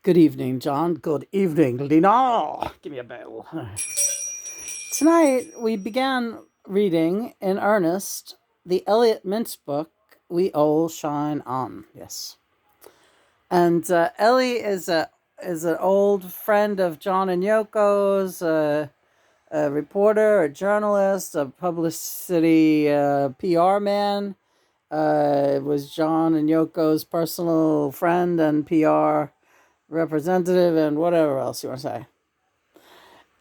Good evening, John. Good evening, Lena. Give me a bell. Tonight, we began reading in earnest the Elliot Mintz book, We All Shine On. Yes. And Ellie is an old friend of John and Yoko's, a reporter, a journalist, a publicity PR man. It was John and Yoko's personal friend and PR representative and whatever else you want to say.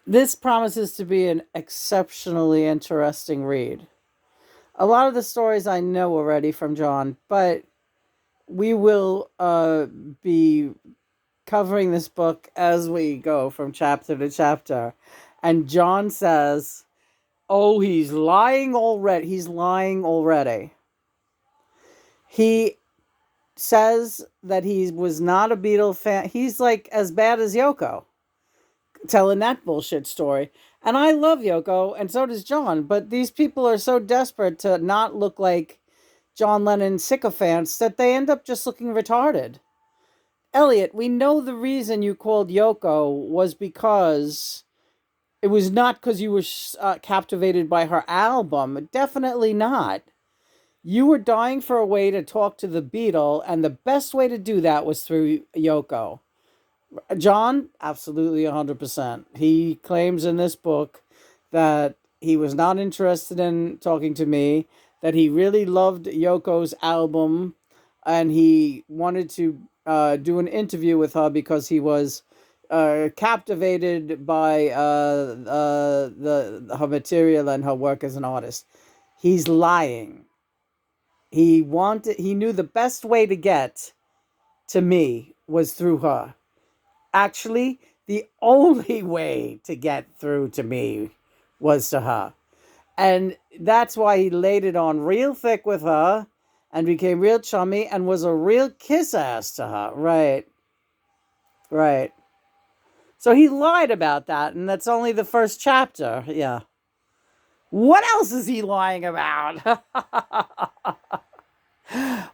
This promises to be an exceptionally interesting read. A lot of the stories I know already from John, but we will be covering this book as we go from chapter to chapter. And John says, oh, he's lying already. He's lying already. He says that he was not a Beatle fan. He's like as bad as Yoko, telling that bullshit story. And I love Yoko, and so does John, but these people are so desperate to not look like John Lennon sycophants that they end up just looking retarded. Elliot, we know the reason you called Yoko was because it was not because you were captivated by her album. Definitely not. You were dying for a way to talk to the Beatle, and the best way to do that was through Yoko. John, absolutely 100%. He claims in this book that he was not interested in talking to me, that he really loved Yoko's album, and he wanted to do an interview with her because he was captivated by her material and her work as an artist. He's lying. He knew the best way to get to me was through her. Actually, the only way to get through to me was to her. And that's why he laid it on real thick with her and became real chummy and was a real kiss ass to her. Right. Right. So he lied about that, and that's only the first chapter. Yeah. What else is he lying about?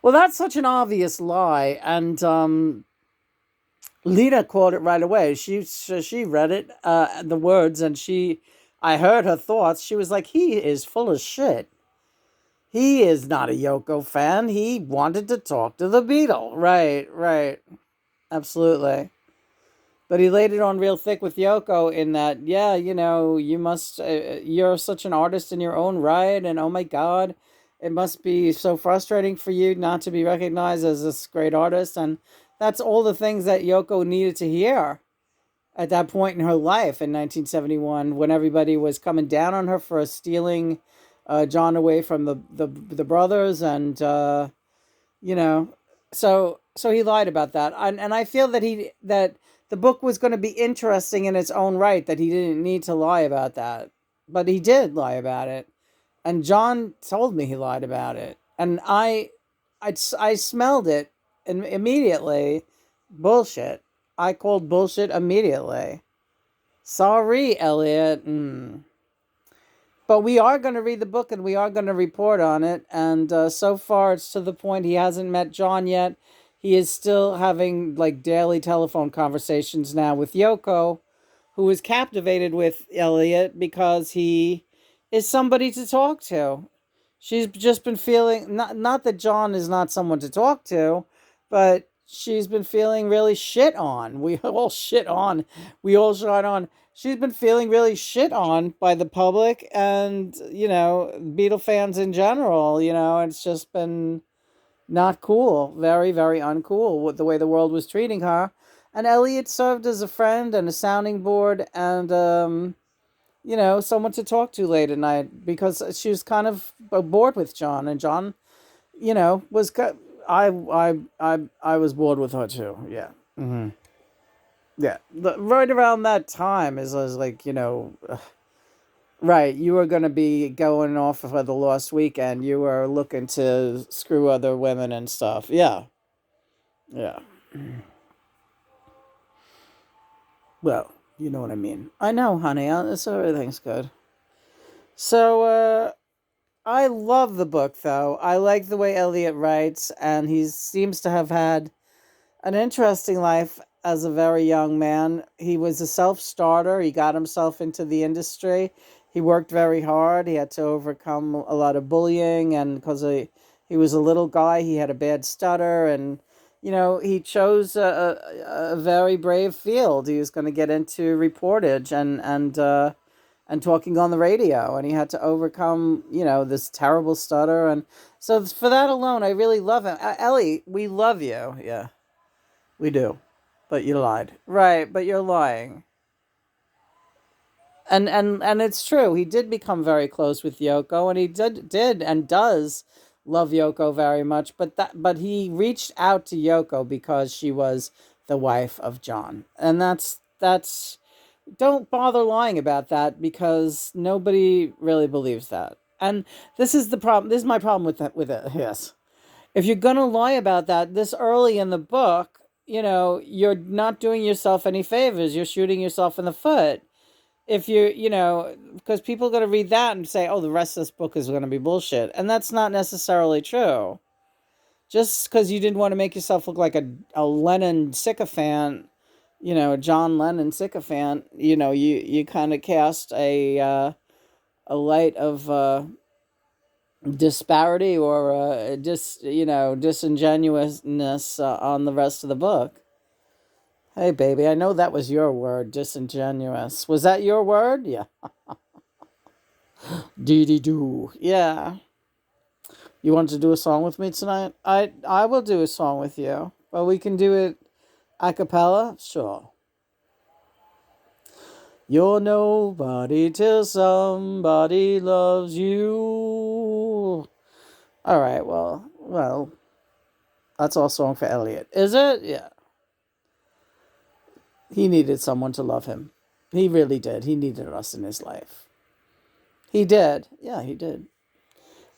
Well, that's such an obvious lie. And Lena caught it right away. She read it, the words, and I heard her thoughts. She was like, he is full of shit. He is not a Yoko fan. He wanted to talk to the Beatle. Right. Absolutely. But he laid it on real thick with Yoko in that, yeah, you're such an artist in your own right. And oh my God, it must be so frustrating for you not to be recognized as this great artist. And that's all the things that Yoko needed to hear at that point in her life in 1971, when everybody was coming down on her for stealing John away from the brothers. And, so he lied about that. And I feel that the book was going to be interesting in its own right, that he didn't need to lie about that. But he did lie about it. And John told me he lied about it. And I smelled it immediately. Bullshit. I called bullshit immediately. Sorry, Elliot. But we are going to read the book and we are going to report on it. And so far, it's to the point he hasn't met John yet. He is still having like daily telephone conversations now with Yoko, who is captivated with Elliot because he is somebody to talk to. She's just been feeling, not that John is not someone to talk to, but she's been feeling really shit on. We all shit on. We all shine on. She's been feeling really shit on by the public and, Beatle fans in general. It's just been not cool. Very, very uncool with the way the world was treating her. And Elliot served as a friend and a sounding board and, someone to talk to late at night because she was kind of bored with John. And John, was... I was bored with her too. Yeah. Mm-hmm. Yeah. Right around that time is I was like, right, you were going to be going off for the lost weekend. You were looking to screw other women and stuff. Yeah. Yeah. Well, you know what I mean. I know, honey. So everything's good. So, I love the book, though. I like the way Elliot writes, and he seems to have had an interesting life. as a very young man. He was a self-starter. He got himself into the industry. He worked very hard. He had to overcome a lot of bullying, and because he was a little guy, he had a bad stutter, and he chose a very brave field. He was going to get into reportage and talking on the radio, and he had to overcome this terrible stutter. And so for that alone, I really love him. Ellie, we love you. Yeah, we do. But you lied. Right, but you're lying. And it's true. He did become very close with Yoko, and he did and does love Yoko very much. But he reached out to Yoko because she was the wife of John, and that's don't bother lying about that, because nobody really believes that. And this is the problem. This is my problem with that. With it, yes. If you're gonna lie about that this early in the book, you're not doing yourself any favors. You're shooting yourself in the foot. If because people are going to read that and say, oh, the rest of this book is going to be bullshit. And that's not necessarily true. Just because you didn't want to make yourself look like a Lennon sycophant, John Lennon sycophant, you kind of cast a light of disparity or disingenuousness on the rest of the book. Hey, baby, I know that was your word, disingenuous. Was that your word? Yeah. Dee-dee-doo. Yeah. You want to do a song with me tonight? I will do a song with you. But we can do it a cappella? Sure. You're nobody till somebody loves you. All right, well, that's our song for Elliot. Is it? Yeah. He needed someone to love him. He really did. He needed us in his life. He did. Yeah, he did.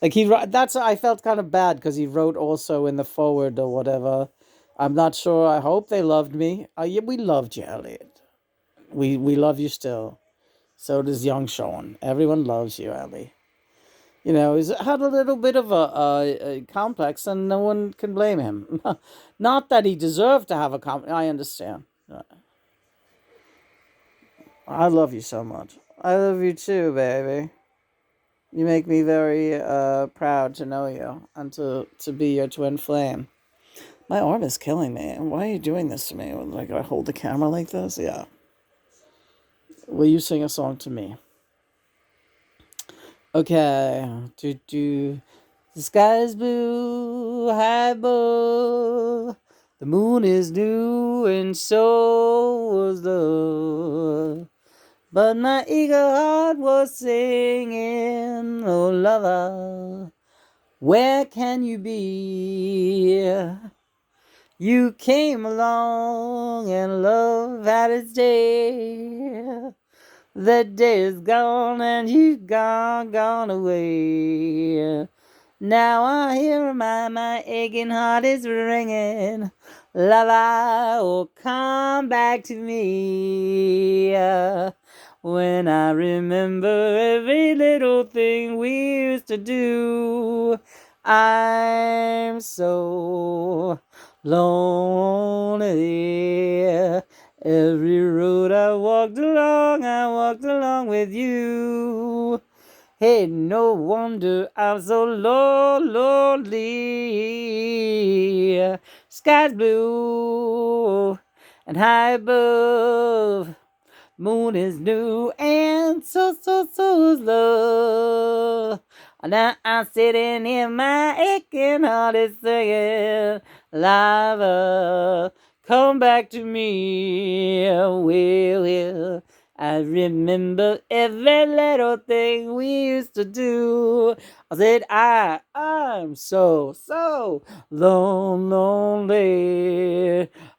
Like I felt kind of bad because he wrote also in the forward or whatever. I'm not sure. I hope they loved me. Yeah, we loved you, Elliot. We love you still. So does young Sean. Everyone loves you, Ellie. He's had a little bit of a complex, and no one can blame him. Not that he deserved to have a complex. I understand. I love you so much. I love you too, baby. You make me very proud to know you and to be your twin flame. My arm is killing me. Why are you doing this to me? Like, I hold the camera like this? Yeah. Will you sing a song to me? Okay. The sky's blue, high above. The moon is new, and so was love. But my eager heart was singing, oh lover, where can you be? You came along and love had its day. That day is gone and you've gone away. Now I hear my aching heart is ringing. Lover, oh come back to me. When I remember every little thing we used to do, I'm so lonely. Every road I walked along with you. Hey, no wonder I'm so lonely. Sky's blue and high above. Moon is new and so is love. Now I'm sitting in my aching heart is singing, lover, come back to me. Will I remember every little thing we used to do. I said I'm so lonely.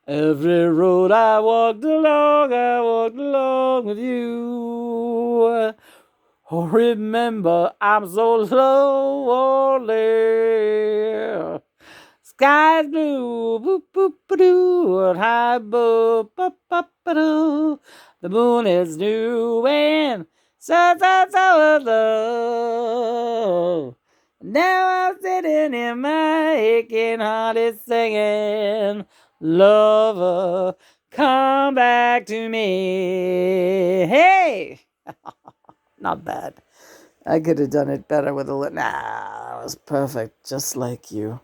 Every road I walked along with you. Oh, remember, I'm so lonely. Sky's blue, boop, boop, ba-doo, and high above, boop, boop, ba-doo. The moon is new and so is love. Now I'm sitting in my aching heart is singing, lover, Come back to me. Hey! Not bad. I could have done it better with a little. Nah, that was perfect. Just like you.